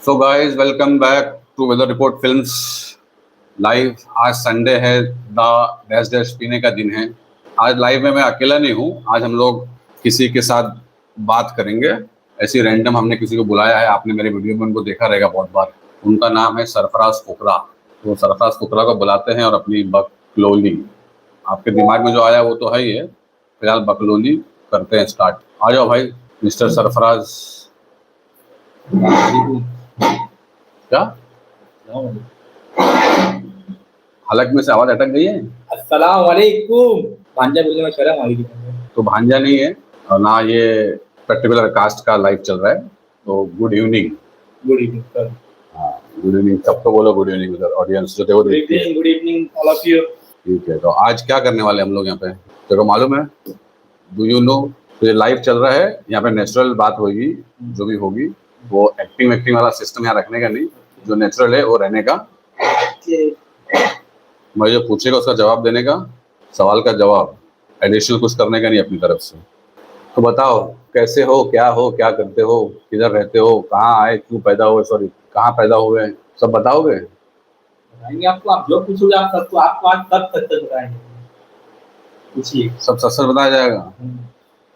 So guys welcome back to weather report films live. आज Sunday है, the dash dash पीने का दिन है। आज लाइव में मैं अकेला नहीं हूँ, आज हम लोग किसी के साथ बात करेंगे। ऐसी रैंडम हमने किसी को बुलाया है, आपने मेरे वीडियो में उनको देखा रहेगा बहुत बार। उनका नाम है सरफराज कुकरा। तो सरफराज कुकरा को बुलाते हैं और अपनी बकलोली, आपके दिमाग में जो आया वो तो है ही है, फिलहाल बकलोली करते हैं स्टार्ट। आ जाओ भाई मिस्टर सरफराज। क्या हलक में से आवाज अटक गई है? अस्सलाम वालेकुम। भांजा बोलने में शर्म आ रही है। तो भांजा नहीं है और ना ये पर्टिकुलर कास्ट का लाइव चल रहा है। तो good evening. Good evening sir. हाँ गुड इवनिंग, सबको बोलो गुड इवनिंग उधर ऑडियंस जो देखो देखती है। Good evening all of you. ठीक है, तो आज क्या करने वाले हम लोग यहाँ पे, देखो मालूम है? Do you know? तो ये लाइव चल रहा है, यहाँ पे नेचुरल बात होगी, जो भी होगी वो एक्टिंग वैक्टिंग वाला सिस्टम यहाँ रखने का नहीं, जो नेचुरल है वो रहने का। मैं जो पूछेगा उसका जवाब देने का, सवाल का जवाब, एडिशनल कुछ करने का नहीं अपनी तरफ से। तो बताओ कैसे हो, क्या करते हो, किधर रहते हो, कहाँ आए, क्यों पैदा हुए, सॉरी कहाँ पैदा हुए, सब बताओगे? बताएंगे आपको, आप जो पूछोगे आप सबको, आपको आज सब सच सच बताएंगे। पूछिए। सब सच सच बताया जाएगा?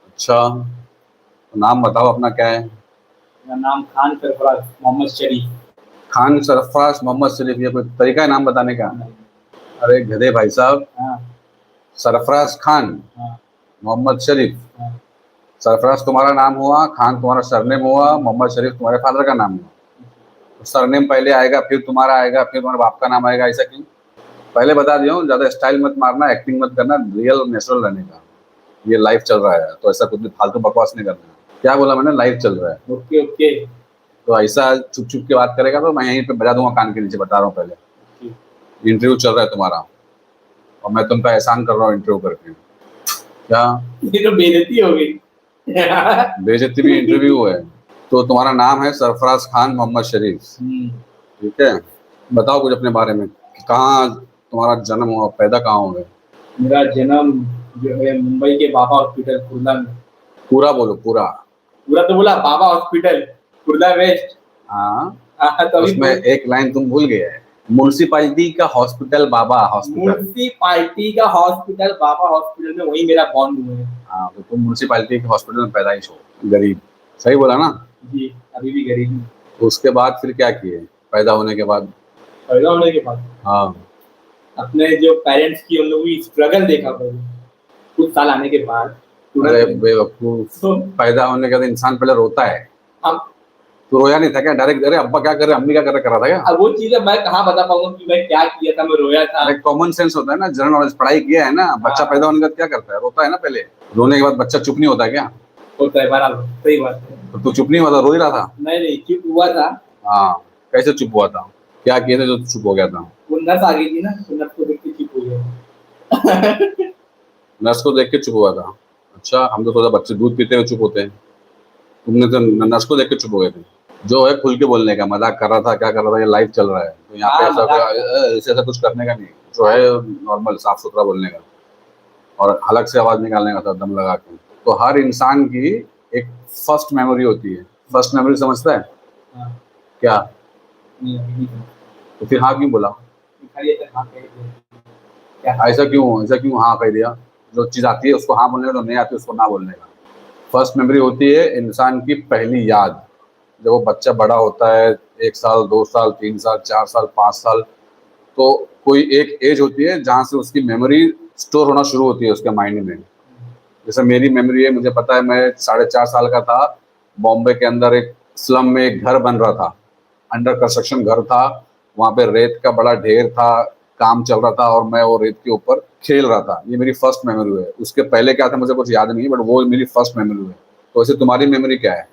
अच्छा, तो नाम बताओ अपना, क्या है? मेरा नाम खान सरफराज मोहम्मद शरीफ। खान सरफराज मोहम्मद शरीफ, ये कोई तरीका है नाम बताने का? अरे गधे भाई साहब, सरफराज खान मोहम्मद शरीफ। सरफराज तुम्हारा नाम हुआ, खान तुम्हारा सरनेम हुआ, मोहम्मद शरीफ तुम्हारे फादर का नाम हुआ। तो सरनेम पहले आएगा, फिर तुम्हारा आएगा, फिर तुम्हारे बाप का नाम आएगा, ऐसा क्यों? पहले बता दिया हूँ, ज्यादा स्टाइल मत मारना, एक्टिंग मत करना, रियल नेचुरल रहने का। ये लाइव चल रहा है तो ऐसा कुछ भी फालतू बकवास नहीं करना। क्या बोला मैंने? लाइव चल रहा है। Okay okay. तो ऐसा चुप चुप के बात करेगा तो मैं यहीं पे बजा दूंगा कान के नीचे, बता रहा हूँ पहले। इंटरव्यू चल रहा है तुम्हारा और मैं तुम पे एहसान कर रहा हूँ इंटरव्यू करके। क्या ये तो बेइज्जती हो गई। बेइज्जती भी इंटरव्यू है। तो तुम्हारा नाम है सरफराज खान मोहम्मद शरीफ, ठीक है? बताओ कुछ अपने बारे में, कहाँ तुम्हारा जन्म हुआ, पैदा कहाँ हुए? मेरा जन्म जो है मुंबई के बाबा हॉस्पिटल कुर्ला में। पूरा बोलो, पूरा। पूरा तो बोला, बाबा हॉस्पिटल कुर्ला वेस्ट। हाँ तो उसमें एक लाइन तुम भूल गए, म्युनिसिपैलिटी का हॉस्पिटल बाबा हॉस्पिटल। म्युनिसिपैलिटी का हॉस्पिटल बाबा हॉस्पिटल में वही मेरा बॉर्न हुआ है। हाँ तो तुम म्युनिसिपैलिटी के हॉस्पिटल में पैदाइश हो, गरीब, सही बोला ना? जी अभी भी गरीब हूँ। तो उसके बाद फिर क्या किए पैदा होने के बाद? पैदा होने के बाद हाँ अपने जो पेरेंट्स की उन लोगों की स्ट्रगल देखा पहले, कुछ साल आने के बाद। अरे बेवकूफ, पैदा होने के बाद इंसान पहले रोता है। हम तो रोया नहीं था क्या डायरेक्ट? अरे अब्बा क्या कर रहे, अम्मी क्या कर रहे, करा था क्या? अब वो चीजें मैं कहाँ बता पाऊंगा कि मैं क्या किया था, मैं रोया था। अरे कॉमन सेंस होता है ना, जनरल नॉलेज, पढ़ाई किया है ना। बच्चा पैदा होने के बाद क्या करता है? रोता है ना पहले। रोने के बाद बच्चा चुप नहीं होता क्या? होता है बराबर, सही बात है। तो तू चुप नहीं हुआ था, रो ही रहा था? नहीं चुप हुआ था। हाँ कैसे चुप हुआ था, क्या किए थे जो चुप हो गया था? वो नर्स आ गई थी ना, तो नर्स को देख के चुप हो गया। नर्स को देख के चुप हुआ था? अच्छा, हम तो थोड़ा बच्चे दूध पीते हुए चुप होते हैं, तुमने तो नर्स को देख के चुप हो गए थे। जो है खुल के बोलने का, मजाक कर रहा था, क्या कर रहा था, ये लाइव चल रहा है तो यहाँ पे ऐसा कुछ करने का नहीं, जो है नॉर्मल साफ सुथरा बोलने का और हलक से आवाज निकालने का था दम लगा के। तो हर इंसान की एक फर्स्ट मेमोरी होती है। फर्स्ट मेमोरी समझता है क्या? तो फिर हाँ क्यों बोला? ऐसा क्यों हाँ कह दिया? जो चीज आती है उसको हाँ बोलने का, जो नहीं आती उसको ना बोलने का। फर्स्ट मेमोरी होती है इंसान की पहली याद। जब वो बच्चा बड़ा होता है, 1 साल 2 साल 3 साल 4 साल 5 साल, तो कोई एक एज होती है जहाँ से उसकी मेमोरी स्टोर होना शुरू होती है उसके माइंड में। जैसे मेरी मेमोरी है, मुझे पता है मैं 4.5 साल का था, बॉम्बे के अंदर एक स्लम में एक घर बन रहा था, अंडर कंस्ट्रक्शन घर था, वहाँ पे रेत का बड़ा ढेर था, काम चल रहा था और मैं वो रेत के ऊपर खेल रहा था। ये मेरी फर्स्ट मेमोरी है। उसके पहले क्या था मुझे कुछ याद नहीं, बट वो मेरी फर्स्ट मेमोरी है। तो वैसे तुम्हारी मेमोरी क्या है?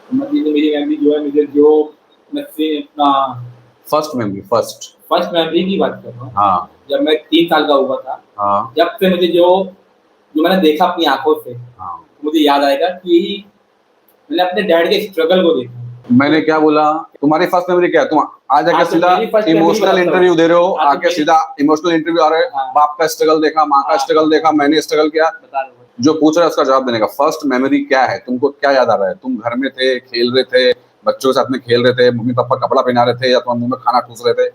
मेरी मेमोरी जो है, मुझे जो अपना फर्स्ट मेमोरी की बात कर रहा हूँ। हाँ जब मैं 3 साल का हुआ था, हाँ, जब से मुझे जो मैंने देखा अपनी आंखों से, हाँ। मुझे याद आएगा कि मैंने अपने डैड के स्ट्रगल को देखा। मैंने क्या बोला? तुम्हारी फर्स्ट मेमोरी क्या है? तुम आज आके सीधा इमोशनल इंटरव्यू दे रहे हो, आके सीधा इमोशनल इंटरव्यू आ रहे हो। बाप का स्ट्रगल देखा, माँ का स्ट्रगल देखा, मैंने स्ट्रगल किया, जो पूछ रहा है उसका जवाब देने का। फर्स्ट मेमोरी क्या है? तुमको क्या याद आ रहा है? तुम घर में थे, खेल रहे थे, बच्चों के साथ में खेल रहे थे, मम्मी पापा कपड़ा पहना रहे थे या तो मुंह में खाना ठूस रहे थे,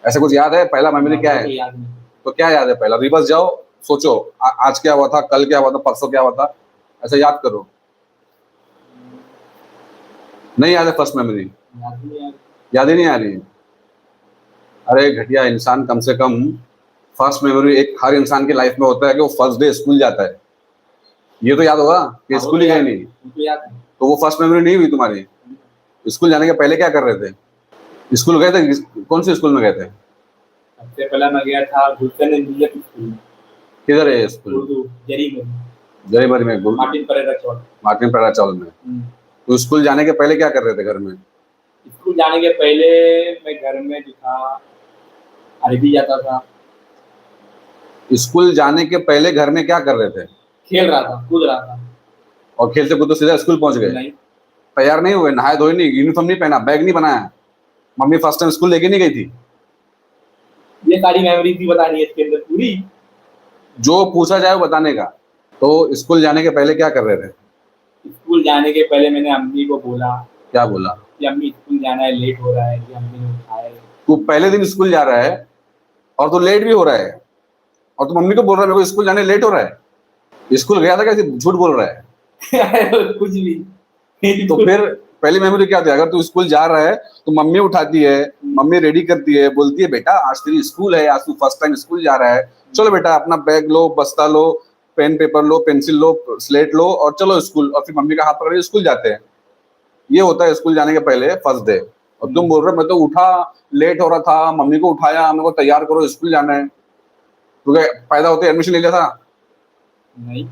ऐसा कुछ याद है? पहला मेमोरी क्या है? याद नहीं। तो क्या याद है पहला? रिवर्स जाओ, सोचो आज क्या हुआ था, कल क्या हुआ था, परसों क्या हुआ था, ऐसा याद करो। नहीं याद है फर्स्ट मेमोरी? याद नहीं यार। याद ही नहीं आ रही? अरे घटिया इंसान, कम से कम फर्स्ट मेमोरी एक हर इंसान की लाइफ में होता है कि वो फर्स्ट डे स्कूल जाता है। ये तो याद होगा कि हाँ, वो स्कूल तो ही गए याद- नहीं, वो तो याद है। तो वो फर्स्ट मेमोरी नहीं हुई तुम्हारी। स्कूल जाने के पहले क्या कर रहे थे? स्कूल गए थे? कौन से स्कूल में गए थे? सबसे पहला मैं गया था गुलशन इंजीनियर स्कूल, किधर है ये स्कूल? उर्दू, जरी में, जरीमरी में, मार्टिन परेरा चौक। मार्टिन परेरा चौक में। तो स्कूल जाने के पहले क्या कर रहे थे घर में? स्कूल जाने के पहले मैं घर में जो था अरबी जाता था, स्कूल जाने के पहले घर में क्या कर रहे थे? खेल रहा था, कूद रहा था। और खेलते कूदते सीधा स्कूल पहुंच गए? नहीं, तैयार नहीं हुए, नहाए धोए नहीं, यूनिफॉर्म नहीं पहना, बैग नहीं बनाया, मम्मी फर्स्ट टाइम स्कूल लेके नहीं गई थी? ये सारी मेमोरीज भी बतानी है इसके अंदर पूरी। जो पूछा जाए वो बताने का। तो स्कूल जाने के पहले क्या कर रहे थे? स्कूल जाने के पहले मैंने अम्मी को बोला क्या बोला? कि अम्मी स्कूल जाना है, लेट हो रहा है, कि अम्मी ने उठाया। तू पहले दिन स्कूल जा रहा है और तू लेट भी हो रहा है, और तू मम्मी को बोल रहा है मेरे को स्कूल जाने लेट हो रहा है। स्कूल गया था, कैसे झूठ बोल रहा है? कुछ भी। तो फिर पहली मेमोरी क्या थी? अगर तू स्कूल जा रहा है तो मम्मी उठाती है, मम्मी रेडी करती है, बोलती है बेटा आज तेरी स्कूल है, आज तू फर्स्ट टाइम स्कूल जा रहा है, चलो बेटा अपना बैग लो, बस्ता लो, पेन पेपर लो, पेंसिल लो, स्लेट लो और चलो स्कूल। और फिर मम्मी का हाथ पकड़ के स्कूल जाते हैं। ये होता है स्कूल जाने के पहले फर्स्ट डे। और तुम बोल रहे हो मैं तो उठा, लेट हो रहा था, मम्मी को उठाया, मेरे को तैयार करो स्कूल जाना है। तो क्या फायदा होता है? एडमिशन ले लिया था? नहीं,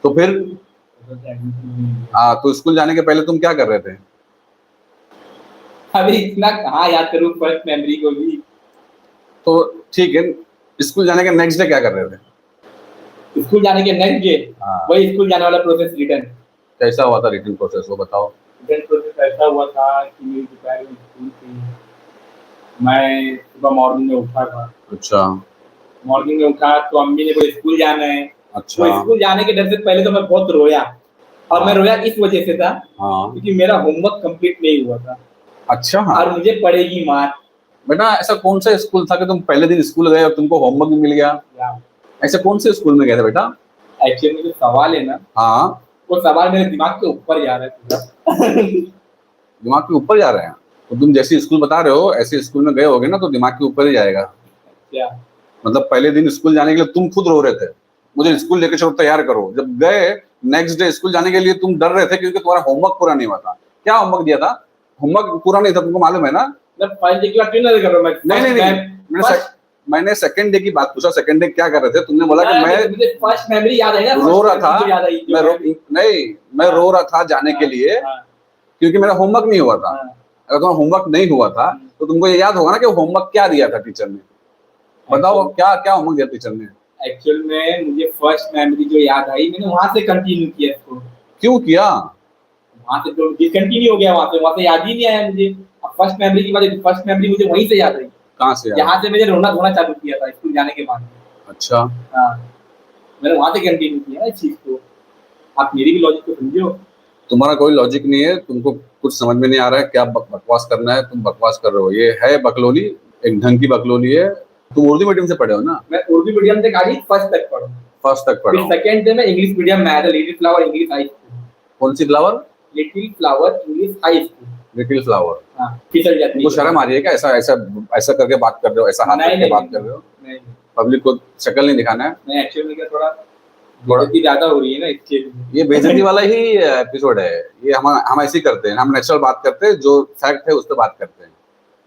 तो फिर तो तो स्कूल जाने के पहले तुम क्या कर रहे थे? अभी इतना कहाँ याद करूँ फर्स्ट मेमोरी को भी। तो ठीक है, स्कूल जाने के नेक्स्ट डे क्या कर रहे थे? स्कूल जाने के नेक्स्ट डे हाँ। वही स्कूल जाने वाला प्रोसेस रिटर्न। कैसा हुआ था रिटर्न प्रोसेस, वो बताओ। रिटर्न प्रोसेस ऐसा हुआ था कि मेरी दोपहर में स्कूल थी, मैं सुबह मॉर्निंग में उठा था। अच्छा मॉर्निंग में उठा तो अम्मी ने बोले स्कूल जाना है। अच्छा। तो स्कूल जाने के डर से पहले तो मैं बहुत रोया, और मैं रोया इस वजह से था हाँ क्योंकि मेरा होमवर्क कंप्लीट नहीं हुआ था अच्छा। हाँ और मुझे पड़ेगी मार। बेटा, ऐसा कौन सा स्कूल था कि तुम पहले दिन स्कूल गए और तुमको होमवर्क भी मिल गया? ऐसे कौन से स्कूल में गए थे बेटा? एक्चुअली में जो सवाल है ना, हाँ, वो सवाल मेरे दिमाग के ऊपर जा रहा है पूरा। दिमाग के ऊपर जा रहे हैं? तो तुम जैसे स्कूल बता रहे हो ऐसे स्कूल में गए होगे ना, तो दिमाग के ऊपर ही जाएगा। क्या? मतलब पहले दिन स्कूल जाने के लिए तुम खुद रो रहे थे, मुझे स्कूल लेके चलो, तैयार करो। जब गए नेक्स्ट डे स्कूल जाने के लिए तुम डर रहे थे क्योंकि तुम्हारा होमवर्क पूरा नहीं हुआ था। क्या होमवर्क दिया था? होमवर्क पूरा नहीं था, तुमको मालूम है ना? मैं फर्स्ट डे की बात क्यों ना कर रहा हूं? नहीं, मैंने सेकंड डे की बात पूछा। सेकंड डे क्या कर रहे थे? तुमने बोला कि मैं मुझे फर्स्ट मेमोरी याद है ना, रो रहा था, याद आई मैं रो रहा था जाने के लिए क्योंकि मेरा होमवर्क नहीं हुआ था। अगर तुम्हारा होमवर्क नहीं हुआ था तो तुमको ये याद होगा ना कि होमवर्क क्या दिया था टीचर ने। बताओ क्या क्या होमवर्क दिया टीचर ने? एक्चुअल में मुझे फर्स्ट मेमोरी जो याद आई, मैंने वहां से कंटिन्यू किया इसको। क्यों किया? वहां से तो डिसकंटिन्यू हो गया, वहां से याद ही नहीं आया मुझे। अब फर्स्ट मेमोरी की बात है, फर्स्ट मेमोरी मुझे वहीं से याद आई। कहाँ से याद? यहाँ से मैंने रोना धोना चालू किया था स्कूल जाने के बाद। अच्छा हाँ, मैंने वहां से कंटिन्यू किया इस चीज को। आप मेरी भी लॉजिक को समझो। तुम्हारा कोई लॉजिक नहीं है, तुमको कुछ समझ में नहीं आ रहा है, क्या बकवास करना है, तुम बकवास कर रहे हो। ये है बकलोली, एक ढंग की बकलोली है। तुम उर्दू मीडियम से पढ़े हो ना? मैं उर्दू मीडियम से खाली फर्स्ट तक पढ़ा, फर्स्ट तक पढ़ा फिर सेकंड से मैं इंग्लिश मीडियम में आया था, little flower English high school. कौन सी flower? Little flower English high school. Little flower. हाँ, फिसल जाती है। तुमको शर्म आ रही है क्या? ऐसा ऐसा ऐसा करके बात कर रहे हो, ऐसा हाथ करके बात कर रहे हो? नहीं, पब्लिक को शक्ल नहीं दिखाना है। मैं एक्चुअली में क्या थोड़ा बेइज्जती ज्यादा हो रही है ना इसके लिए। ये बेइज्जती वाला ही एपिसोड है। ये हम ऐसे ही करते हैं, हम नेचुरल बात करते हैं, जो फैक्ट है उस पर बात करते हैं।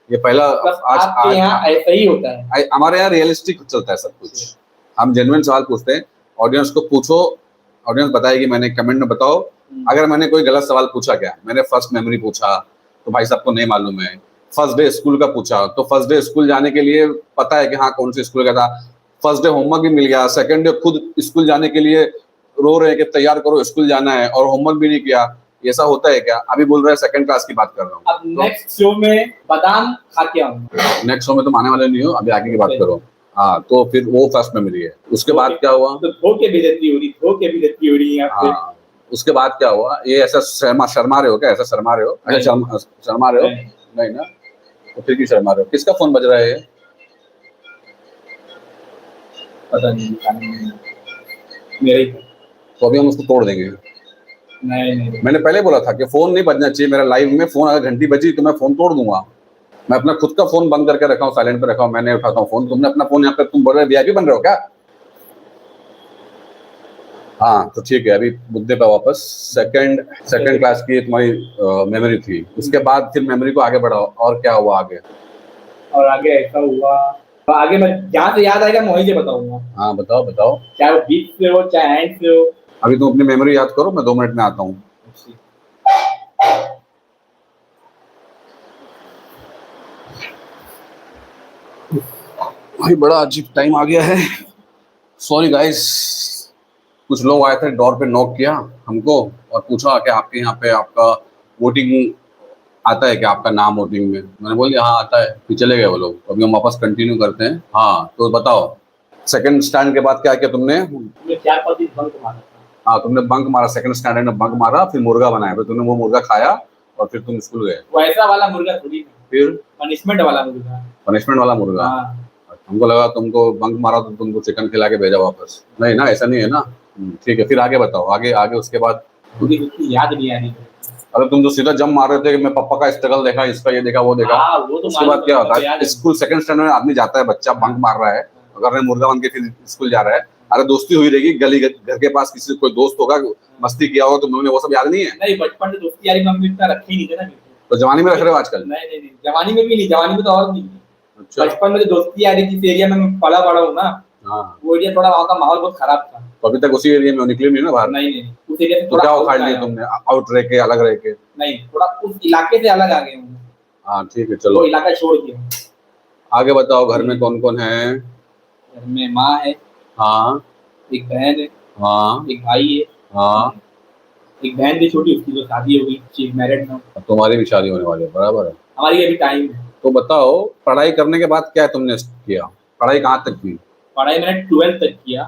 ये पहला आपके यहाँ ऐसा ही होता है? हमारे यहाँ रियलिस्टिक चलता है सब कुछ। हम जेन्युइन सवाल पूछते हैं, ऑडियंस को पूछो, ऑडियंस बताएगी। मैंने कमेंट में बताओ अगर मैंने कोई गलत सवाल पूछा। क्या मैंने फर्स्ट मेमोरी पूछा तो भाई साहब को नहीं मालूम है। फर्स्ट डे स्कूल का पूछा तो फर्स्ट डे स्कूल जाने के लिए पता है कि हाँ कौन से स्कूल का था। फर्स्ट डे होमवर्क भी मिल गया। सेकंड डे खुद स्कूल जाने के लिए रो रहे हैं कि तैयार करो स्कूल जाना है, और होमवर्क भी नहीं किया। ऐसा होता है क्या? अभी बोल रहे हैं सेकंड क्लास की बात कर रहा हूँ। अब नेक्स्ट शो में बादाम खा के आऊंगा। नेक्स्ट शो में तुम आने वाले नहीं हो, अभी आगे की बात करो। हाँ, तो फिर वो फर्स्ट मेमोरी है। उसके बाद क्या हुआ? तो धोखे बेइज्जती हो रही, धोखे बेइज्जती हो रही है यहाँ पे। हाँ, उसके बाद क्या हुआ? ये ऐसा शर्मा रहे हो क्या? ऐसा शर्मा रहे हो? अच्छा शर्मा रहे हो? नहीं। नहीं ना, तो फिर क्यों शर्मा रहे हो? किसका फोन बज रहा है ये? पता नहीं, मेरा ही था। तो अभी हम उसको तोड़ देंगे। नहीं मैंने पहले बोला था कि फोन नहीं बजना चाहिए मेरा लाइव में। फोन अगर घंटी बजी तो मैं फोन तोड़ दूंगा। मैं अपना खुद का फोन बंद करके रखा हूँ, साइलेंट पे रखा हूँ, मैंने उठाता हूँ फोन। तुमने अपना फोन यहाँ पे, तुम बोल रहे वीआईपी बन रहे हो क्या? हाँ तो ठीक है, अभी मुद्दे पे वापस। सेकंड क्लास की तुम्हारी मेमोरी थी, उसके बाद फिर मेमोरी को आगे बढ़ाओ, और क्या हुआ आगे? और आगे ऐसा हुआ, तो आगे मैं जहाँ से याद आएगा मैं वहीं से बताऊंगा। हाँ बताओ बताओ। चाहे वो बीच से हो चाहे एंड से हो। अभी तुम अपनी मेमोरी याद करो, मैं 2 मिनट में आता हूँ। भाई बड़ा अजीब टाइम आ गया है, सॉरी गाइस। कुछ लोग आए थे, डोर पे नॉक किया हमको और पूछा कि आपके यहाँ पे आपका वोटिंग आता है क्या, आपका नाम वोटिंग में? मैंने बोल दिया हाँ आता है, फिर चले गए वो लोग। तो अभी हम वापस कंटिन्यू करते हैं। हाँ तो बताओ, सेकंड स्टैंड के बाद क्या किया तुमने? तुमने 4-5 दिन बंक मारा था। हाँ तुमने बंक मारा, सेकंड स्टैंडर्ड में बंक मारा, फिर मुर्गा बनाया, फिर तुमने वो मुर्गा खाया और फिर तुम स्कूल गए। वैसा वाला मुर्गा थोड़ी था, फिर पनिशमेंट वाला मुर्गा। पनिशमेंट वाला मुर्गा? हाँ। हमको लगा तुमको बंक मारा तो तुमको चिकन खिला के भेजा वापस। नहीं ना, ऐसा नहीं है ना। ठीक है, फिर आगे बताओ, आगे आगे उसके बाद। मुझे कुछ याद नहीं आ रही। अरे तुम जो सीधा जम मार रहे थे कि मैं पापा का स्ट्रगल देखा, इसका ये देखा वो देखा। हाँ, वो तो उसके बाद क्या होता है? याद है। स्कूल सेकंड स्टैंडर्ड में आदमी जाता है, बच्चा बंक मार रहा है, अगर मुर्गा बन के फिर स्कूल जा रहा है। अरे दोस्ती हुई रहेगी, गली घर के पास किसी कोई दोस्त होगा, मस्ती किया होगा, तुम लोगों ने वो सब याद नहीं है? नहीं, बचपन में दोस्ती यारी में हमने इतना रखे ही नहीं थे ना। तो जवानी में रख रहे हो आजकल? नहीं, जवानी में भी नहीं, जवानी में तो और नहीं। अच्छा। बचपन में जो दोस्ती यारी जिस एरिया में मैं पला बड़ा हूँ ना, हाँ वो एरिया थोड़ा वहाँ का माहौल बहुत खराब था। तो अभी तक उसी एरिया में निकले नहीं ना बाहर? नहीं, उस एरिया से तो थोड़ा क्या आउट उखाड़ लिया आया। तुमने, आउट रह के, अलग रह के? नहीं, थोड़ा उस इलाके से अलग आ गए हूँ। हाँ ठीक है वो चलो, इलाका छोड़ दिया। आगे बताओ। घर में कौन कौन है? घर में माँ है, हाँ एक बहन है, हाँ एक भाई है। हाँ। एक बहन थी छोटी, उसकी तो शादी हो गई, शी इज मैरिड नाउ। अब तुम्हारी भी शादी होने वाली है, बराबर है। हमारी अभी टाइम है। तो बताओ, पढ़ाई करने के बाद क्या तुमने किया? पढ़ाई कहाँ तक की? पढ़ाई मैंने 12th तक किया।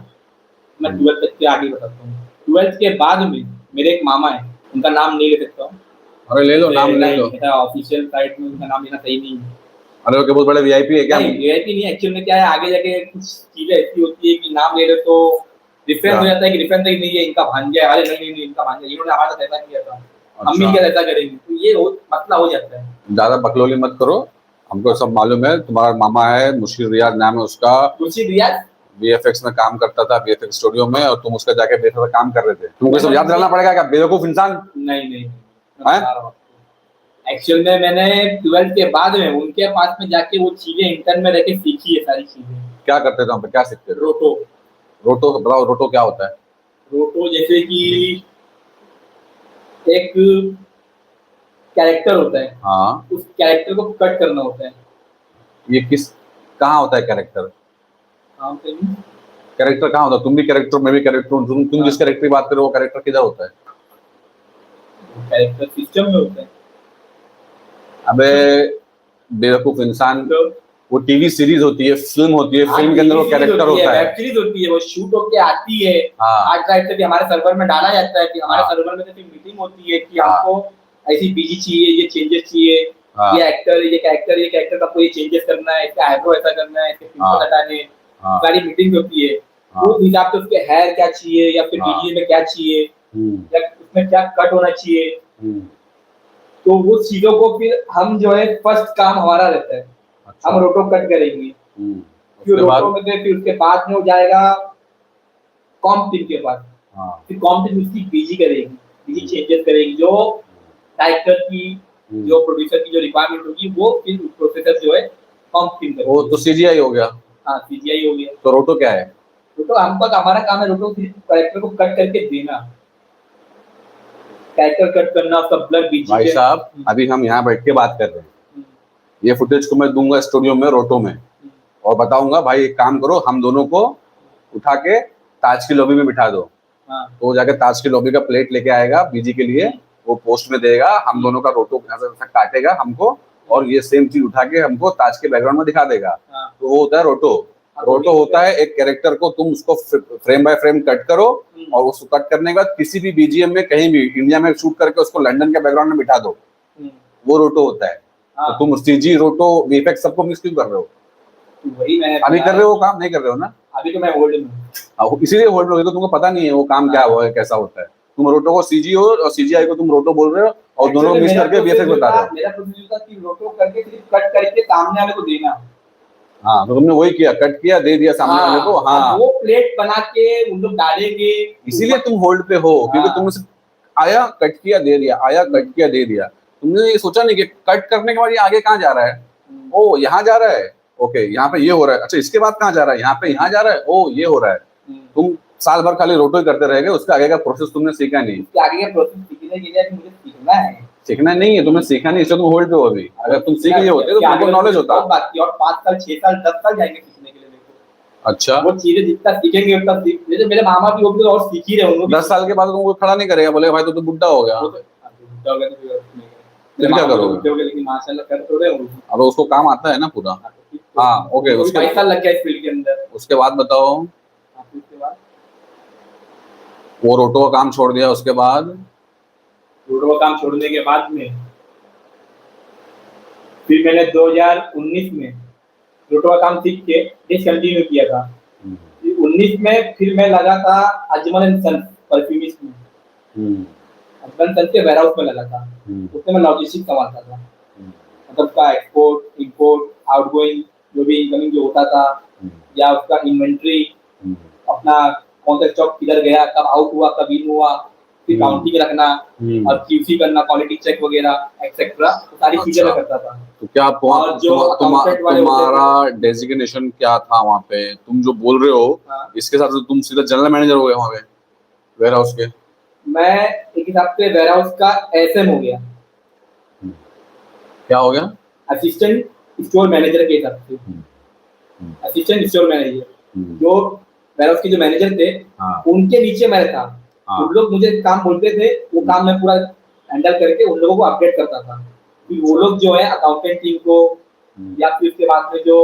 मैं 12th तक के आगे बताता हूँ। 12th के बाद में मेरे एक मामा है, उनका नाम नहीं ले सकता हूँ। अरे ले लो, नाम ले लो। ऑफिशियल साइट में उनका नाम लेना सही नहीं है। अरे वो बहुत बड़े वीआईपी है क्या? नहीं, वीआईपी नहीं, एक्चुअल में क्या है, आगे जाके कुछ चीजें ऐसी होती है कि नाम ले रहे तो डिफरेंस हो जाता है कि डिफरेंस नहीं है, इनका भांजा है। अरे नहीं, इनका भांजा, इन्होंने हमारे साथ ऐसा किया था, हम भी क्या ऐसा करेंगे, तो ये मसला हो जाता है। ज्यादा बकलोली मत करो, हमको सब मालूम है। तुम्हारा मामा है, मुशीर रियाज नाम है उसका, मुशीर रियाज वीएफएक्स में काम करता था, वीएफएक्स स्टूडियो में, और तुम उसका जाके बेहतर काम कर रहे थे। तुमको सब याद रहना पड़ेगा क्या, बेवकूफ इंसान? नहीं, एक्चुअल में मैंने 12th के बाद में उनके पास में जाके वो चीजें इंटर्न में रह के सीखी है, सारी चीजें। क्या करते थे वहाँ पे, क्या सीखते थे? रोटो। रोटो बताओ, रोटो क्या होता है? रोटो जैसे कि एक कैरेक्टर होता है, हाँ। उस कैरेक्टर को कट करना होता है। ये कहाँ होता है कैरेक्टर? कैरेक्टर कहाँ होता है? तुम भी कैरेक्टर, मैं भी कैरेक्टर हूँ। तुम जिस कैरेक्टर की बात कर रहे हो वो कैरेक्टर किधर होता है? कैरेक्टर सिस्टम में होता है। अबे बेवकूफ इंसान, तो वो टीवी सीरीज होती है, फिल्म होती है, फिल्म के अंदर वो कैरेक्टर होता है, वेब सीरीज होती है, वो शूट होके आती है। हाँ। आज टाइप से भी हमारे सर्वर में डाला जाता है कि हमारे हाँ। सर्वर में तो मीटिंग होती है कि हाँ। हमको ऐसी बीजी चाहिए, ये चेंजेस चाहिए, हाँ। ये कैरेक्टर का कोई चेंजेस करना है, इसका आईब्रो ऐसा करना है, इसके पिंपल हटाने, सारी मीटिंग होती है। उस हिसाब से उसके हेयर क्या चाहिए, या फिर बीजी में क्या चाहिए, या उसमें क्या कट होना चाहिए, तो वो चीजों को फिर हम जो है फर्स्ट काम हमारा रहता है। अच्छा। हम रोटो कट करेंगे, फिर रोटो में से फिर उसके बाद में हो जाएगा कॉम्प टीम के पास। फिर कॉम्प टीम उसकी बीजी करेगी, बीजी चेंजेस करेगी, जो डायरेक्टर की, जो प्रोड्यूसर की जो रिक्वायरमेंट होगी वो फिर प्रोसेसर जो है कॉम्प टीम करेगी। वो तो सीजीआई हो गया। हाँ, सीजीआई हो गया। तो रोटो क्या है? रोटो हमारा काम है, रोटो कैरेक्टर को कट करके देना, कैरेक्टर कट करना, उसका ब्लर बीजी। भाई साहब, अभी हम यहाँ बैठ के बात कर रहे हैं, ये फुटेज को मैं दूंगा स्टूडियो में, रोटो में, और बताऊंगा भाई एक काम करो, हम दोनों को उठा के ताज की लॉबी में बिठा दो। तो जाके ताज की लॉबी का प्लेट लेके आएगा बीजी के लिए, वो पोस्ट में देगा, हम दोनों का रोटो काटेगा हमको, और ये सेम चीज उठा के हमको ताज के बैकग्राउंड में दिखा देगा। तो वो होता है रोटो। रोटो होता है एक कैरेक्टर को तुम उसको फ्रेम बाय फ्रेम कट करो और उसको कट करने के बाद किसी भी बीजीएम में कहीं भी इंडिया में शूट करके उसको लंदन के बैकग्राउंड में बिठा दो, वो रोटो होता है। तो तुम सीजी रोटो वीएफएक्स सबको मिक्स क्यों कर रहे हो? वही मैंने अभी कर रहे हो काम, नहीं कर रहे हो ना? अभी तो मैं होल्ड में हूं। इसीलिए होल्ड में हो, तो तुमको पता नहीं है वो काम क्या है कैसा होता है। तुम रोटो को सीजी हो और सीजीआई को तुम रोटो बोल रहे हो और दोनों को मिक्स करके वीएफएक्स बता रहे हो। मेरा प्रोसीजर था कि रोटो करके सिर्फ कट करके सामने वाले को देना। हाँ, तो तुमने वही किया, कट किया, दे दिया सामने वाले को। हाँ, वो प्लेट बना के उन लोग डालेंगे, इसीलिए तुम होल्ड पे हो, क्योंकि तुमने आया कट किया दे दिया, आया कट किया दे दिया। तुमने ये सोचा नहीं कि कट करने के बाद ये आगे कहाँ जा रहा है, ओ यहाँ जा रहा है, ओके यहाँ पे ये हो रहा है, अच्छा इसके बाद कहाँ जा रहा है, यहाँ पे यहाँ जा रहा है, ओ ये हो रहा है। तुम साल भर खाली रोटो ही करते रह गए, उसके आगे का प्रोसेस तुमने सीखा नहीं। उसके आगे का प्रोसेस सीखने के लिए मुझे सीखना है। सीखना नहीं है, तुमने सीखा नहीं, इसलिए तुम होल्ड पे हो अभी। अगर तुम सीख लिए होते तो तुमको नॉलेज होता। बात की, और 5 साल 6 साल 10 साल जाएंगे सीखने के लिए मेरे को। अच्छा, वो चीजें जितना सीखेंगे उतना सीख, जैसे मेरे मामा भी होंगे और सीख ही रहे होंगे। 10 साल के बाद तुमको खड़ा नहीं करेगा, बोले भाई तो बुढ़ा हो गया, बुढ़ा हो गया तो फिर क्या करोगे? लेकिन माशाल्लाह कर तो रहे हो। अब उसको काम आता है ना पूरा। हाँ ओके, उसके 22 साल लग गया इस फील्ड के अंदर। उसके बाद बताओ, उसके बाद वो रोटो का काम छोड़ दिया, उसके बाद रोटो का काम छोड़ने के बाद में फिर मैंने 2019 में रोटो का काम सीख के डिसकंटिन्यू किया था। 19 में फिर मैं लगा था अजमल एंड सन्स परफ्यूमिस्ट में। अजमल सन्स के वेयरहाउस में लगा था। उसमें मैं लॉजिस्टिक्स संभालता था, मतलब का एक्सपोर्ट इंपोर्ट आउटगोइंग जो भी इनकमिंग जो होता था, या उसका इन्वेंट्री, अपना कौन सा स्टॉक किधर गया, कब आउट हुआ कब इन हुआ, फिर काउंटिंग रखना और क्यूसी करना, क्वालिटी चेक वगैरह एक्सेट्रा, सारी चीजें मैं करता था। तो क्या तुम्हारा डेजिग्नेशन क्या था वहाँ पे? तुम जो बोल रहे हो इसके साथ तुम सीधा जनरल मैनेजर हो गए वहाँ पे वेयर हाउस के? मैं एक हिसाब से वेयर हाउस का एसएम हो गया। क्या हो गया? असिस्टेंट स्टोर मैनेजर के हिसाब से। असिस्टेंट स्टोर मैनेजर जो वेयर हाउस के जो मैनेजर थे उनके नीचे मैं था। उन लोग मुझे काम बोलते थे, वो काम मैं पूरा हैंडल करके उन लोगों को अपडेट करता था। फिर वो लोग जो है अकाउंटेंट टीम को या फिर उसके बाद में जो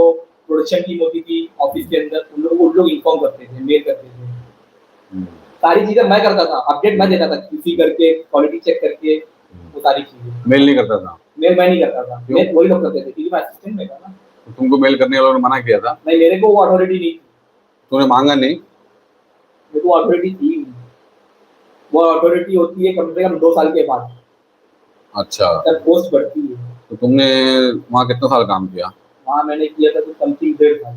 प्रोडक्शन टीम होती थी ऑफिस के अंदर, उन लोग इन्फॉर्म करते थे, मेल करते थे। सारी चीजें मैं करता था, अपडेट मैं देता था, किसी करके क्वालिटी चेक करके, वो सारी चीजें। मेल नहीं करता था? मेल मैं नहीं करता था, मेल वही लोग करते थे क्योंकि मैं असिस्टेंट में था ना। तो तुमको मेल करने वालों ने मना किया था? नहीं, मेरे को वो अथॉरिटी नहीं, तूने मांगा नहीं? मेरे को अथॉरिटी थी, वो अथॉरिटी होती है कम से कम 2 साल के बाद। अच्छा, तब पोस्ट बढ़ती है। तो तुमने वहाँ कितना साल काम किया? वहाँ मैंने किया था तो समथिंग 1.5 साल।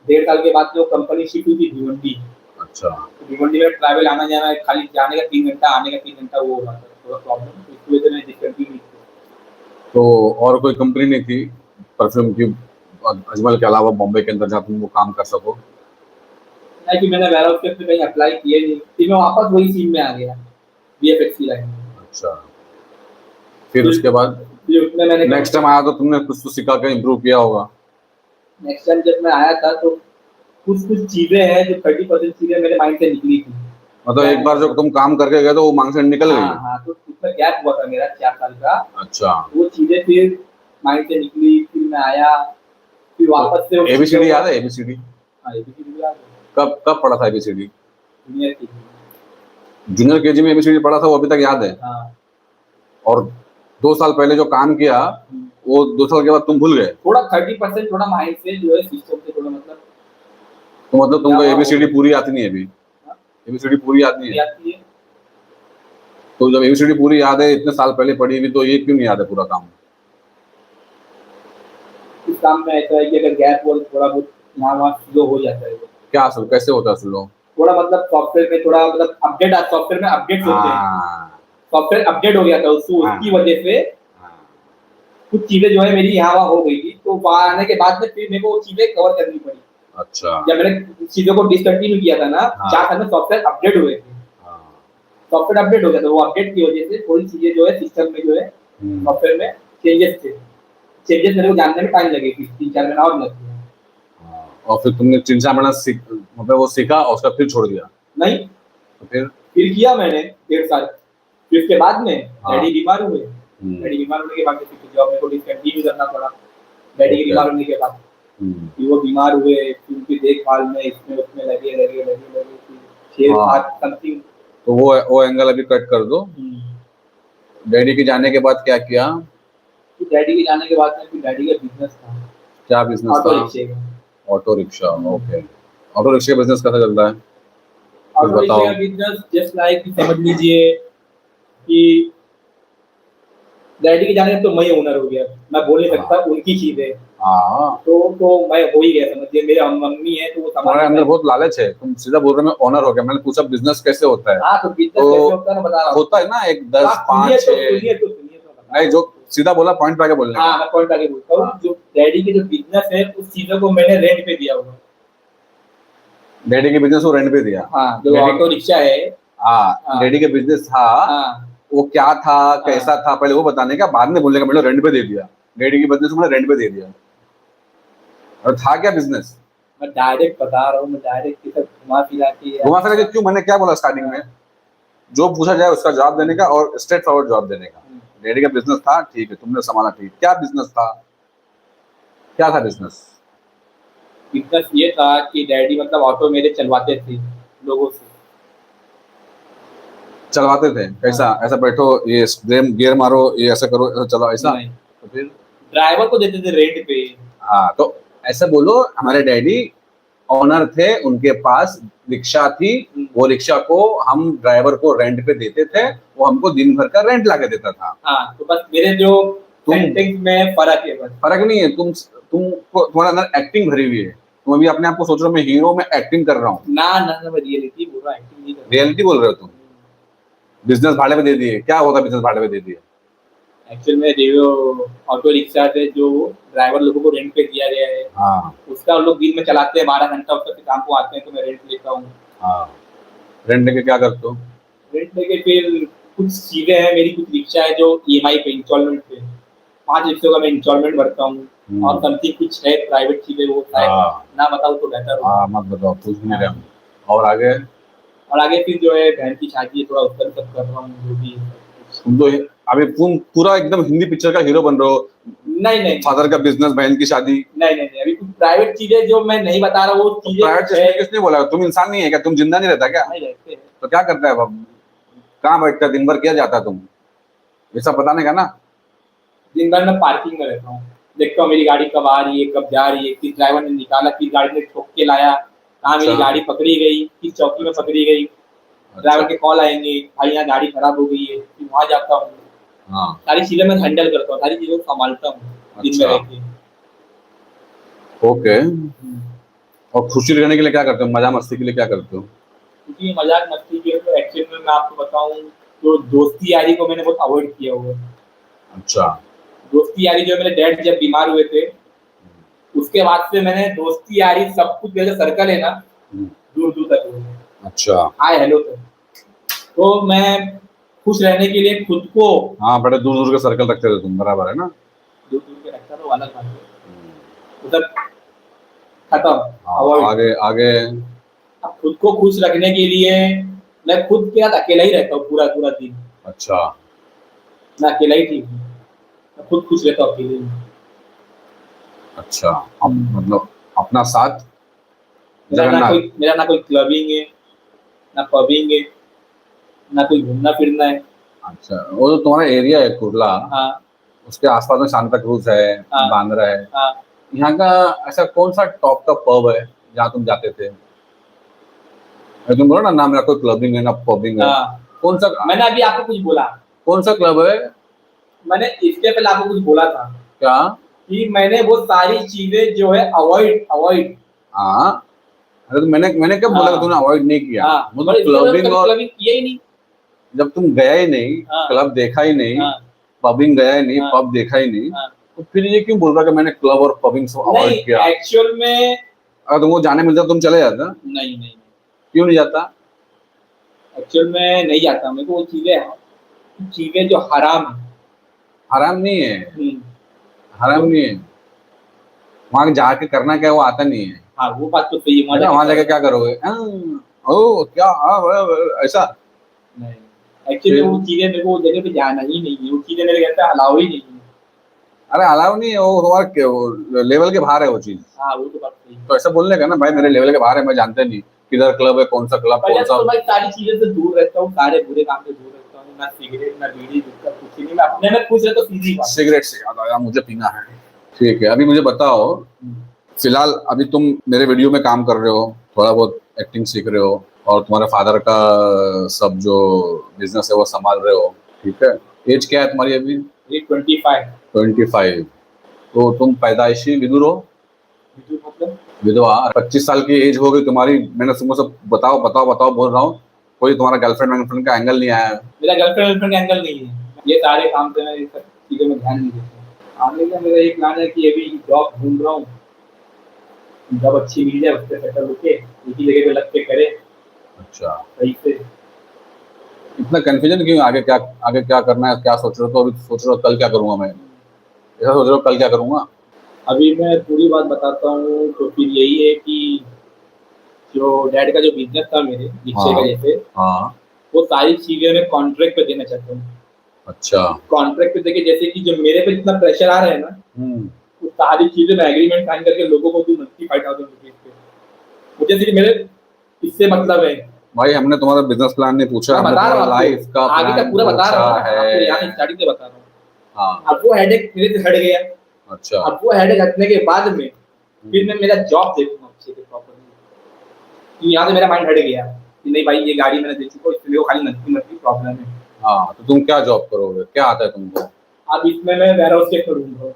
1.5 साल के बाद जो कंपनी शिफ्ट हुई थी भिवंडी। अच्छा, तो भिवंडी में ट्रैवल आना जाना, खाली जाने का 3 घंटा आने का 3 घंटा, वो हो रहा था थोड़ा प्रॉब्लम, तो इसकी वजह से मैंने डिसकंटिन्यू किया। तो और कोई कंपनी नहीं थी परफ्यूम की अजमल के अलावा बॉम्बे के अंदर जहाँ तुम वो काम कर सको? नहीं कि मैंने वेयर हाउस के पे कहीं अप्लाई किया नहीं, फिर मैं वापस वही सीन में आ गया, वीएफएक्स की लाइन में। अच्छा, फिर उसके बाद उसमें मैंने नेक्स्ट टाइम आया तो तुमने कुछ तो सीखा के इम्प्रूव किया होगा? नेक्स्ट टाइम जब मैं आया था तो कुछ चीजें हैं जो 30% चीजें मेरे माइंड से निकली थी। मतलब एक बार जब तुम काम करके गए तो वो माइंड से निकल गई? हाँ, तो उसमें गैप हुआ था मेरा 4 साल का। अच्छा, वो चीजें फिर माइंड से निकली, फिर मैं आया, फिर वापस से एबीसीडी याद है? एबीसीडी? हाँ, एबीसीडी याद है। कब पढ़ा था एबीसीडी? जूनियर केजी में एबीसीडी पढ़ा था, वो अभी तक याद है? हाँ। और 2 साल पहले जो काम किया वो 2 साल के बाद तुम भूल गए? थोड़ा 30% थोड़ा माइंड से जो है सिस्टम से थोड़ा मतलब। तो मतलब तुमको एबीसीडी पूरी आती नहीं है अभी? एबीसीडी पूरी आती है? तो जब एबीसीडी पूरी याद है, इतने साल पहले पढ़ी हुई, तो ये क्यों नहीं याद है पूरा काम? इस काम में ऐसा है कि अगर गैप हो थोड़ा बहुत यहाँ वहाँ स्लो हो जाता है। क्या असल कैसे होता है स्लो? थोड़ा मतलब सॉफ्टवेयर में थोड़ा मतलब अपडेट, सॉफ्टवेयर में अपडेट होते हैं, सॉफ्टवेयर अपडेट हो गया था उसकी वजह से कुछ चीजें जो है मेरी यहाँ वहाँ हो गई थी, तो वहाँ आने के बाद में फिर मेरे को वो चीजें कवर करनी पड़ी। अच्छा, जब मैंने चीजों को डिसकंटिन्यू किया था ना, 4 साल में सॉफ्टवेयर अपडेट हुए थे। सॉफ्टवेयर अपडेट हो गया था, वो अपडेट की वजह से थोड़ी चीजें जो है सिस्टम में जो है सॉफ्टवेयर में चेंजेस थे। चेंजेस मेरे को जानने में टाइम लगे, 3-4 महीना और लग गया। और फिर तुमने 3-4 महीना मतलब वो सीखा और उसका फिर छोड़ दिया? नहीं, तो फिर किया मैंने 1.5 साल। फिर उसके बाद में डैडी बीमार हुए। डैडी बीमार होने के बाद फिर जॉब मेरे को डिसकंटिन्यू करना पड़ा, डैडी के बीमार होने के बाद। कि वो बीमार हुए, फिर उनकी देखभाल में इसमें उसमें लगे लगे लगे लगे, फिर 6-7 समथिंग। तो वो एंगल अभी कट कर दो। डैडी के जाने के बाद क्या किया? फिर डैडी के जाने के बाद में फिर डैडी का बिजनेस था। क्या बिजनेस ऑटो था? रिक्शे का। Auto rickshaw. Okay, auto rickshaw का बिजनेस कैसा चलता है? कुछ ऑटो रिक्शे बताओ। का बिजनेस जस्ट लाइक समझ लीजिए कि डैडी के जाने से तो मैं ओनर हो गया, मैं बोल नहीं सकता, उनकी चीज है। हाँ, तो मैं हो ही गया, समझिए मेरे मम्मी है तो वो तुम्हारे अंदर बहुत लालच है, तुम सीधा बोल रहे हो मैं ओनर हो गया। मैंने पूछा बिजनेस कैसे होता है? हाँ, तो बिजनेस तो कैसे होता है ना, बता रहा हूँ। होता है ना, एक 10 आप 5 सुनिए 6। तो बता रहा नहीं, हूँ। जो सीधा बोला पॉइंट पे आके बोलने हाँ, का। मैं पॉइंट आगे बोलता हूँ। जो डैडी के जो बिजनेस है उस चीजों को मैंने रेंट पे दिया हुआ है। डैडी के बिजनेस को रेंट पे दिया। हाँ, जो डैडी ऑटो रिक्शा है। हाँ, हाँ। डैडी के बिजनेस था, हाँ, वो क्या था कैसा था पहले वो बताने का, बाद में बोलने का मैंने रेंट पे दे दिया। डैडी के बिजनेस को मैंने रेंट पे दे दिया। और था क्या बिजनेस? मैं डायरेक्ट बता रहा हूँ, मैं डायरेक्ट किधर घुमा फिरा के घुमा फिरा के क्यों? मैंने क्या बोला स्टार्टिंग में? जो पूछा जाए उसका जवाब देने का और स्ट्रेट फॉरवर्ड जवाब देने का। डैडी का बिजनेस था, ठीक है, तुमने संभाला, ठीक। क्या बिजनेस था? क्या था बिजनेस? बिजनेस ये था कि डैडी मतलब ऑटो मेरे चलवाते थे लोगों से। चलवाते थे कैसा? ऐसा बैठो, ये गियर मारो, ये ऐसा करो, ऐसा चलो, ऐसा? नहीं, तो फिर ड्राइवर को देते थे रेंट पे। हाँ, तो ऐसे बोलो हमारे डैडी ओनर थे, उनके पास रिक्शा थी, वो रिक्शा को हम ड्राइवर को रेंट पे देते थे, वो हमको दिन भर का रेंट लाके देता था। हाँ, तो बस मेरे जो सेंटेंस में फर्क है, बस फर्क नहीं है, तुम्हारे अंदर एक्टिंग भरी हुई है। तुम अभी अपने आप को सोच रहे हो मैं हीरो में एक्टिंग कर रहा हूँ। ना ना ना, मैं रियलिटी बोल रहा हूँ, एक्टिंग नहीं कर रहा। रियलिटी बोल रहे हो तुम। बिजनेस भाड़े पे दे दिए, क्या होता बिजनेस भाड़े पे दे दिए? एक्चुअल में जो ऑटो रिक्शा थे जो ड्राइवर लोगों को रेंट पे दिया गया है, हाँ उसका उन लोग दिन में चलाते हैं 12 घंटा, उसका फिर शाम को आते हैं तो मैं रेंट लेता हूँ। हाँ, रेंट लेके क्या करते हो? रेंट लेके फिर कुछ चीजें हैं मेरी, कुछ रिक्शा है जो ईएमआई पे, इंस्टॉलमेंट पे, 5 रिक्शों का मैं इंस्टॉलमेंट भरता हूँ। और समथिंग कुछ है प्राइवेट चीजें, वो शायद ना बताऊँ तो बेहतर होगा। हाँ, मत बताओ, पूछ नहीं रहे हम। और आगे? और आगे फिर जो है बहन की शादी है, थोड़ा उसका भी सब कर रहा हूँ जो भी है। तुम तो अभी तुम पूरा एकदम हिंदी पिक्चर का हीरो बन रहे हो। नहीं नहीं फादर का बिजनेस, बहन की शादी। नहीं नहीं नहीं, अभी कुछ प्राइवेट चीजें जो मैं नहीं बता रहा हूँ, वो चीजें प्राइवेट चीज किसने बोला? तुम इंसान नहीं है क्या? तुम जिंदा नहीं रहता क्या? नहीं रहते हैं। तो क्या करता है अब? कहाँ बैठता है दिन भर, क्या जाता है तुम? ये सब बताने का ना। दिन भर मैं पार्किंग में रहता हूँ, देखता हूँ मेरी गाड़ी कब आ रही है, कब जा रही है, किस ड्राइवर ने निकाला, किस गाड़ी ने ठोक के लाया, कहाँ मेरी अच्छा। गाड़ी पकड़ी गई, किस चौकी में पकड़ी गई। ड्राइवर के कॉल आएंगे, भाई यहाँ गाड़ी खराब हो गई है, फिर वहाँ जाता हूँ। हाँ, सारी चीजें मैं हैंडल करता हूँ, सारी चीजों को संभालता हूँ दिन में अच्छा। रह के। ओके। और खुशी रहने के लिए क्या करते हो? मजा मस्ती के लिए क्या करते हो? क्योंकि मजाक मस्ती के तो एक्चुअल में मैं आपको बताऊँ, तो दोस्ती यारी को मैंने बहुत अवॉइड किया हुआ है। अच्छा। दोस्ती यारी जो मेरे डैड जब बीमार हुए थे, उसके बाद से मैंने दोस्ती यारी सब कुछ, मेरा सर्कल है ना, दूर दूर तक हो गया। अच्छा। हाय हेलो तक। तो मैं खुश रहने के लिए खुद को हाँ, बड़े दूर दूर के सर्कल रखते थे तुम, बराबर है ना? दूर दूर के रखता था, वो अलग बात है, उधर खत्म। हाँ, अवॉइड। आगे आगे। अब खुद को खुश रखने के लिए मैं खुद के साथ अकेला ही रहता हूँ पूरा पूरा दिन। अच्छा। मैं अकेला ही ठीक हूँ, मैं खुद खुश रहता हूँ अकेले ही। अच्छा, अब मतलब अपना साथ मेरा जगन्नाथ। ना कोई क्लबिंग है, ना पबिंग है, ना कोई घूमना फिरना है। अच्छा, वो जो तुम्हारा एरिया है कुर्ला, हाँ उसके आसपास में सांता क्रूज है, हाँ बांद्रा है, हाँ। यहाँ का ऐसा कौन सा टॉप का पब है जहाँ तुम जाते थे? तुम बोलो ना, ना मेरा कोई क्लबिंग है ना पबिंग है। हाँ, कौन सा? मैंने अभी आपको कुछ बोला, कौन सा क्लब है? मैंने इसके पहले आपको कुछ बोला था क्या? कि मैंने वो सारी चीजें जो है अवॉइड अवॉइड। हाँ, अरे तो मैंने कब बोला कि तुमने अवॉइड नहीं किया? हाँ, मतलब क्लबिंग, और क्लबिंग किया ही नहीं। जब तुम गया ही नहीं, हाँ, क्लब देखा ही नहीं, हाँ, पबिंग गया ही नहीं, हाँ, पब देखा ही नहीं, हाँ, तो फिर ये क्यों बोल रहा कि मैंने क्लब और पबिंग से अवॉइड किया? एक्चुअल में अगर तुमको जाने मिलता तुम चले जाता? नहीं नहीं, क्यों नहीं जाता? एक्चुअल में नहीं जाता। मेरे को वो चीजें जो हराम है। हराम नहीं है, हराम नहीं है। वहां जाके करना क्या है, वो आता नहीं है। हाँ, वो बात तो सही है। वहां जाके क्या करोगे? ओ क्या, ऐसा नहीं, एक्चुअली वो चीजें मेरे को वो जगह पे जाना ही नहीं है, वो चीजें मेरे घर पे अलाउ ही नहीं है। अरे अलाउ नहीं है, वो तुम्हारे लेवल के बाहर है वो चीज। हाँ वो तो बात सही है। तो ऐसा बोलने का ना भाई मेरे लेवल के बाहर है, मैं जानते नहीं किधर क्लब है, कौन सा क्लब, पर कौन यार सा। तो भाई सारी चीजें से दूर रहता हूँ, सारे बुरे काम से दूर रहता हूँ, ना सिगरेट ना बीड़ी गुटखा कुछ नहीं, मैं अपने में खुश रहता हूँ, सीधी बात। सिगरेट से याद आया, मुझे पीना है। ठीक है, अभी मुझे बताओ, फिलहाल अभी तुम मेरे वीडियो में काम कर रहे हो, थोड़ा बहुत एक्टिंग सीख रहे हो, और तुम्हारे फादर का सब जो बिजनेस है वो संभाल रहे हो, ठीक है। एज क्या है तुम्हारी अभी? ये 25 25। तो तुम पैदाइशी विदुर हो? मतलब विधवा। 25 साल की एज हो गई तुम्हारी, मैंने तुमको सब बताओ बताओ बताओ बोल रहा हूँ, कोई तुम्हारा गर्लफ्रेंड वर्लफ्रेंड का एंगल नहीं आया है? मेरा गर्लफ्रेंड एंगल नहीं है, ये सारे काम से मैं ये सब चीजों में ध्यान नहीं देता। आने का मेरा एक प्लान है कि अभी जॉब ढूंढ रहा हूँ, जॉब अच्छी मिल जाए, उससे सेटल होके एक ही जगह पे लग के करे अच्छा, सही से। इतना कंफ्यूजन क्यों? आगे क्या करना है, क्या सोच रहे हो? तो अभी सोच रहे हो कल क्या करूंगा मैं, ऐसा सोच रहे हो कल क्या करूंगा? अभी मैं पूरी बात बताता हूँ, तो फिर यही है कि जो डैड का जो बिजनेस था मेरे रिक्शे का हाँ जैसे, हाँ। वो सारी चीजें मैं कॉन्ट्रैक्ट पे देना चाहता हूँ। अच्छा। कॉन्ट्रैक्ट पे देके जैसे कि जो मेरे पे इतना प्रेशर आ रहा है ना, हम्म। वो सारी चीजें मैं एग्रीमेंट साइन करके लोगों को दूं 95,000 रुपीज पे। मुझे सिर्फ मेरे इससे मतलब है। भाई हमने तुम्हारा बिजनेस प्लान नहीं पूछा, मैं हमने बता रहा हूँ तुम्हारा लाइफ का आपको, आगे का प्लान पूरा बता रहा हूँ पूछा ना, आपको यहाँ है। स्टार्टिंग से बता रहा हूँ। हाँ। अब वो हेडेक मेरे से हट गया, अच्छा। अब वो हेडेक हटने के बाद में फिर मैं मेरा जॉब देखूंगा अच्छे से प्रॉपरली, कि यहाँ से मेरा माइंड हट गया कि नहीं भाई ये गाड़ी मैंने दे चुका हूँ, इसलिए वो खाली नकदी नकदी प्रॉब्लम है। हाँ, तो तुम क्या जॉब करोगे, क्या आता है तुमको? अब इसमें मैं वेयर हाउस के ढूंढ रहा हूँ,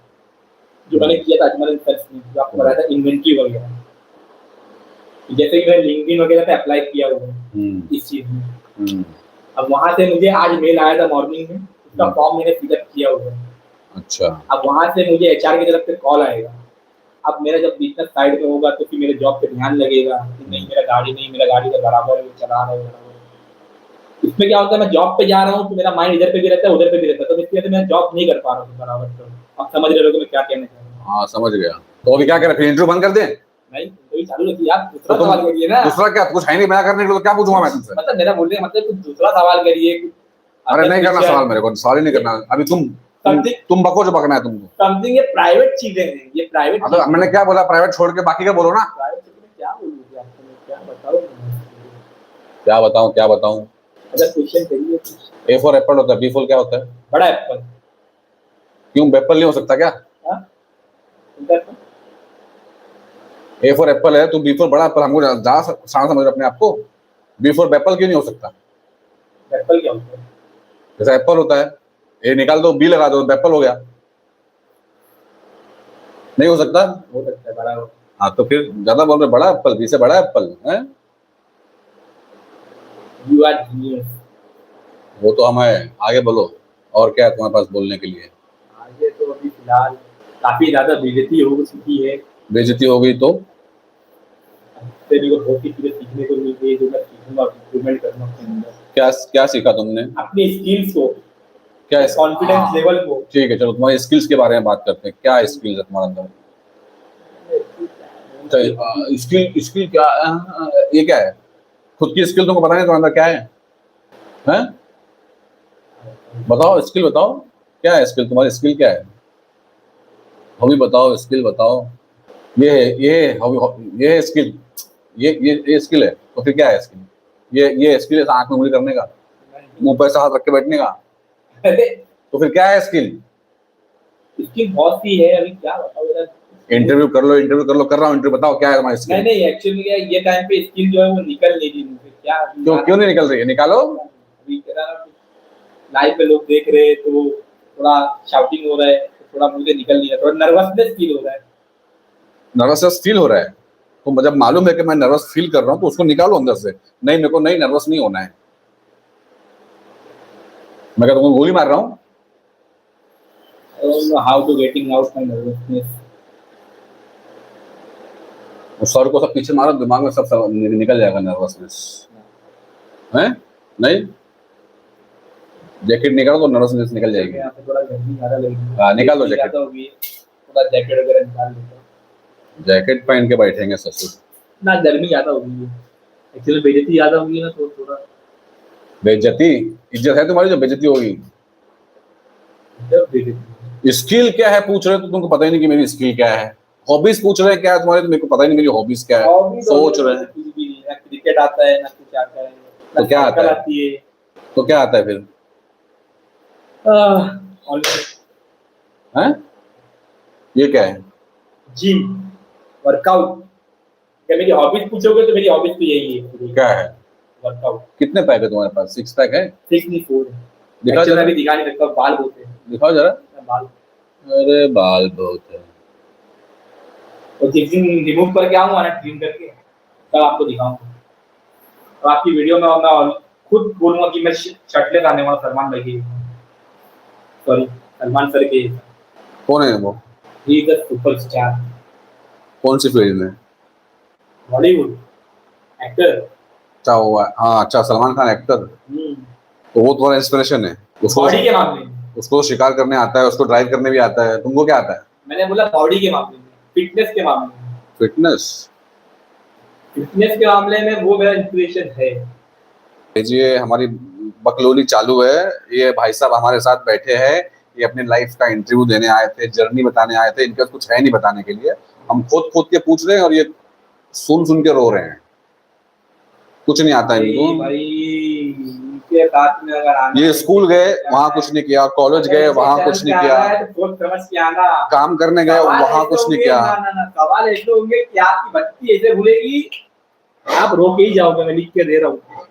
जो मैंने किया था अजमल सर्च में, जो आपको बताया था इन्वेंट्री वगैरह, जैसे कि मैं लिंक्डइन वगैरह पे अप्लाई किया हुआ है इस चीज में। अब वहां से मुझे आज मेल आया था मॉर्निंग में, उसका फॉर्म मैंने फिलअप किया हुआ है। अच्छा। अब वहां से मुझे एचआर की तरफ से कॉल आएगा। अब मेरा जब बिजनेस साइड में होगा तो फिर मेरे जॉब पे ध्यान लगेगा कि नहीं मेरा गाड़ी नहीं, मेरा गाड़ी का बराबर है, वो चला रहा है बराबर। इसमें क्या होता है, मैं जॉब पे जा रहा हूँ तो मेरा माइंड इधर पे भी रहता है उधर पे भी रहता है, तो इसकी वजह से मैं जॉब नहीं कर पा रहा हूँ बराबर। तो आप समझ रहे हो कि मैं क्या कहना चाह रहा हूँ? हाँ समझ गया। तो अभी क्या करें, फिर इंटरव्यू बंद कर दें? नहीं तो चालू रखिए आप, दूसरा तो तुम सवाल करिए ना। दूसरा क्या, कुछ है नहीं बयां करने के लिए, तो क्या पूछूंगा मैं तुमसे? मतलब मेरा बोलने का मतलब कुछ दूसरा सवाल करिए। अरे नहीं करना सवाल, मेरे को सवाल ही नहीं करना अभी। तुम बको जो बकना है तुमको। समथिंग, ये प्राइवेट चीजें हैं, ये प्राइवेट। अब मैंने क्या बोला, प्राइवेट छोड़ के बाकी का बोलो ना। प्राइवेट चीजें में क्या बोलूंगी आपको, मैं क्या बताऊं? क्या बताऊं क्या बताऊं? अगर क्वेश्चन करिए कुछ। ए फॉर एप्पल होता है, बी फॉर क्या होता है? बड़ा एप्पल। क्यों एप्पल नहीं हो सकता क्या? हाँ ए फॉर एप्पल है तो बी फॉर बड़ा एप्पल, हमको ज्यादा सारा समझ अपने आप को। बी फॉर एप्पल क्यों नहीं हो सकता? एप्पल क्या होता है? जैसा एप्पल होता है, ए निकाल दो बी लगा दो, एप्पल हो गया। नहीं हो सकता? हो सकता है, बड़ा हो। हाँ तो फिर ज्यादा बोल रहे, बड़ा एप्पल, बी से बड़ा एप्पल है। You are genius. वो तो हम है, आगे बोलो और क्या है तुम्हारे पास बोलने के लिए? आगे तो अभी फिलहाल काफी ज्यादा बेइज्जती हो चुकी है। बेइज्जती हो गई तो? मेरे को बहुत सी चीजें सीखने को मिल गई, जो मैं सीखूंगा, इम्प्रूवमेंट करूंगा अपने अंदर, क्या क्या सीखा तुमने? अपनी स्किल्स को, क्या कॉन्फिडेंस लेवल को। ठीक है चलो, तुम्हारी स्किल्स के बारे में बात करते हैं। क्या स्किल्स है तुम्हारे अंदर? स्किल स्किल क्या, ये क्या है? खुद की स्किल तुमको पता नहीं तुम्हारे अंदर क्या है? हैं? बताओ स्किल बताओ, क्या है स्किल तुम्हारी? स्किल क्या है? हॉबी बताओ, स्किल बताओ। ये हॉबी, ये स्किल, ये स्किल है तो फिर क्या है स्किल? ये स्किल है आंख में उंगली करने का, मुंह पर ऐसा हाथ रख के बैठने का, तो फिर क्या है स्किल? स्किल बहुत सी है, अभी क्या बताऊं यार। इंटरव्यू कर लो, इंटरव्यू कर लो, कर रहा हूँ इंटरव्यू, बताओ क्या है तुम्हारी स्किल? नहीं एक्चुअली क्या ये टाइम पे स्किल जो है वो निकल नहीं रही मुझे, क्या क्यों नहीं निकल रही है? निकालो। अभी लाइव में लोग देख रहे हैं तो थोड़ा शाउटिंग हो रहा है, तो थोड़ा मुझे निकल नहीं रहा, थोड़ा नर्वसनेस फील हो रहा है। नर्वसनेस फील हो रहा है तो जब मालूम है कि मैं नर्वस फील कर रहा हूँ तो उसको निकालो अंदर से। नहीं मेरे को नहीं नर्वस नहीं होना है, मैं क्या तुमको गोली मार रहा हूँ? I don't know how to getting out my nervousness. उस सर को सब पीछे मारो, दिमाग में सब निकल जाएगा नर्वसनेस है। नहीं जैकेट निकालो तो नर्वसनेस निकल जाएगी। यहाँ पे थोड़ा गर्मी ज़्यादा लगेगी। हाँ निकाल लो जैकेट। थोड़ा जैकेट वगैरह निकाल लेता हूँ। जैकेट पहन के बैठेंगे ससुर। ना गर्मी ज़्यादा होगी, एक्चुअली बेइज्जती ज़्यादा होगी ना, तो थोड़ा। बेइज्जती? इज्जत है तुम्हारी जो बेइज्जती होगी? जब बेइज्जती स्किल क्या है पूछ रहे हो तो तुमको पता ही नहीं कि मेरी स्किल क्या है। हॉबीज पूछ रहे हैं क्या है तुम्हारे, तो मेरे को पता ही नहीं मेरी हॉबीज क्या है। हॉबीज सोच रहे हैं कुछ भी नहीं, ना क्रिकेट आता है ना कुछ आता है, ना तो क्या आता साइकिल है? आती है। तो क्या आता है फिर? और हैं? ये क्या है? Gym, workout. क्या मेरी हॉबीज पूछोगे तो मेरी हॉबीज तो यही है, क्या है? वर्कआउट। कितने पैक है तुम्हारे पास? 6 पैक है? सिक्स नहीं, फोर है। दिखाओ एक्चुअली जरा, मैं भी दिखा नहीं सकता, बाल बहुत है। दिखाओ जरा। बाल। अरे बाल बहुत है। और जिस दिन रिमूव करके आऊंगा ना ट्रिम करके, तब आपको दिखाऊंगा। और आपकी वीडियो में मैं खुद बोलूंगा कि मैं शर्टलेस आने वाला सलमान भाई की, सॉरी सलमान सर के। कौन है वो? He is the superstar. कौन सी फील्ड में? बॉलीवुड एक्टर। अच्छा हुआ, हाँ अच्छा, सलमान खान एक्टर। तो वो तुम्हारा इंस्पिरेशन है? उसको बॉडी के मामले में। उसको शिकार करने आता है, उसको ड्राइव करने भी आता है। तुमको क्या आता है? मैंने बोला बॉडी के मामले में, फिटनेस के मामले में। फिटनेस? फिटनेस के मामले में वो मेरा इंस्पिरेशन है। ये हमारी बकलोली चालू है। ये भाई साहब हमारे साथ बैठे हैं, ये अपनी लाइफ का इंटरव्यू देने आए थे, जर्नी बताने आए थे। इनके पास कुछ है नहीं बताने के लिए, हम खोद खोद के पूछ रहे हैं और ये सुन सुन के रो रहे हैं। कुछ नहीं आता इनको। भाई इनके साथ में अगर आना ये है, स्कूल गए वहां कुछ नहीं किया, कॉलेज गए वहां कुछ नहीं किया, तो सोच समझ के आना। काम करने गए सवाल वहां ऐसे कुछ नहीं होंगे, किया। ना ना ना, सवाल ऐसे होंगे कि आपकी बत्ती ऐसे भूलेगी, आप रो के ही जाओगे। मैं लिख के दे रहा हूँ।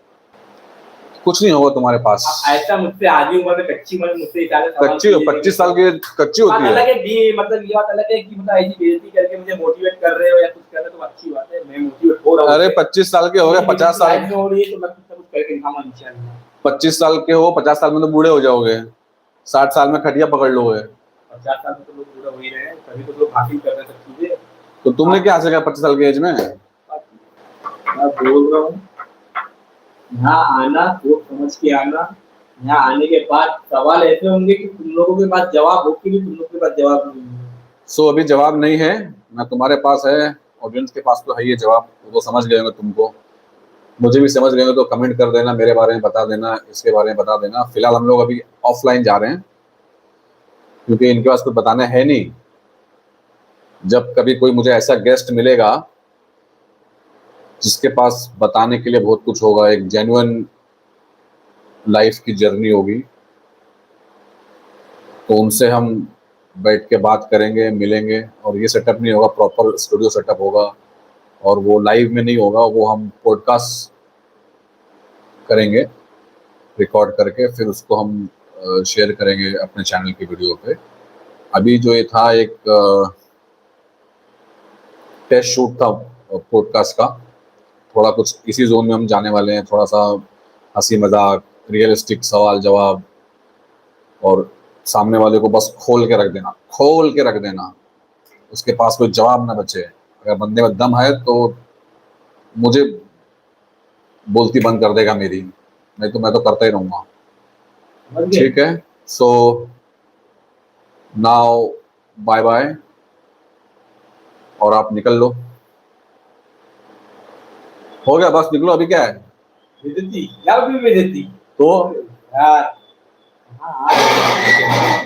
कुछ नहीं होगा तुम्हारे पास। ऐसा मुझसे आधी उम्र में कच्ची उम्र में मुझसे सारे सवाल कच्ची हो, 25 साल की कच्ची बात होती अलग है। है। मतलब ये बात अलग है कि मतलब ऐसी बेइज्जती करके मुझे मोटिवेट कर रहे हो या कुछ कर रहे हो तो अच्छी बात है, मैं मोटिवेट हो रहा हूँ। अरे 25 साल के हो गए, 50 साल लाइफ में हो रही है तो मैं कुछ ना कुछ करके दिखाऊंगा इंशाल्लाह। 25 साल के हो, 50 साल में तो बूढ़े हो जाओगे, 60 साल में खटिया पकड़ लोगे। 50 साल में तो लोग पूरा हो ही रहे हैं, तभी तो लोग हासिल कर रहे हैं सब चीजें। तो तुमने क्या हासिल किया 25 साल की एज में? मैं बोल रहा हूँ, यहाँ आना, सोच समझ के आना। यहाँ आने के बाद सवाल ऐसे होंगे कि तुम लोगों के पास जवाब हो कि भी तुम लोगों के पास जवाब नहीं होंगे। सो अभी जवाब नहीं है ना तुम्हारे पास है, ऑडियंस के पास तो है ये जवाब। वो समझ गए होंगे तुमको, मुझे भी समझ गए होंगे, तो कमेंट कर देना, मेरे बारे में बता देना, इसके बारे में बता देना। फिलहाल हम लोग अभी ऑफलाइन जा रहे हैं क्योंकि इनके पास कुछ बताने है नहीं। जब कभी कोई मुझे ऐसा गेस्ट मिलेगा जिसके पास बताने के लिए बहुत कुछ होगा, एक जेन्युइन लाइफ की जर्नी होगी, तो उनसे हम बैठ के बात करेंगे, मिलेंगे। और ये सेटअप नहीं होगा, प्रॉपर स्टूडियो सेटअप होगा, और वो लाइव में नहीं होगा, वो हम पॉडकास्ट करेंगे रिकॉर्ड करके, फिर उसको हम शेयर करेंगे अपने चैनल की वीडियो पे। अभी जो ये था एक टेस्ट शूट था पॉडकास्ट का, थोड़ा कुछ इसी जोन में हम जाने वाले हैं, थोड़ा सा हंसी मजाक, रियलिस्टिक सवाल जवाब, और सामने वाले को बस खोल के रख देना, खोल के रख देना, उसके पास कोई जवाब ना बचे। अगर बंदे में दम है तो मुझे बोलती बंद कर देगा मेरी, नहीं तो मैं तो करता ही रहूँगा। ठीक है, सो नाउ बाय बाय, और आप निकल लो। हो गया, बस निकलो। अभी क्या है? बेइज्जती या भी बेइज्जती तो यार।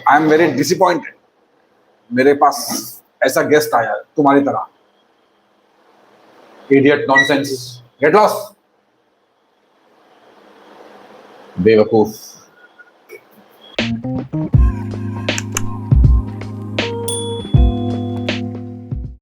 आई एम वेरी डिसअपॉइंटेड, मेरे पास ऐसा गेस्ट आया तुम्हारी तरह। इडियट, नॉनसेंस, गेट लॉस्ट, बेवकूफ।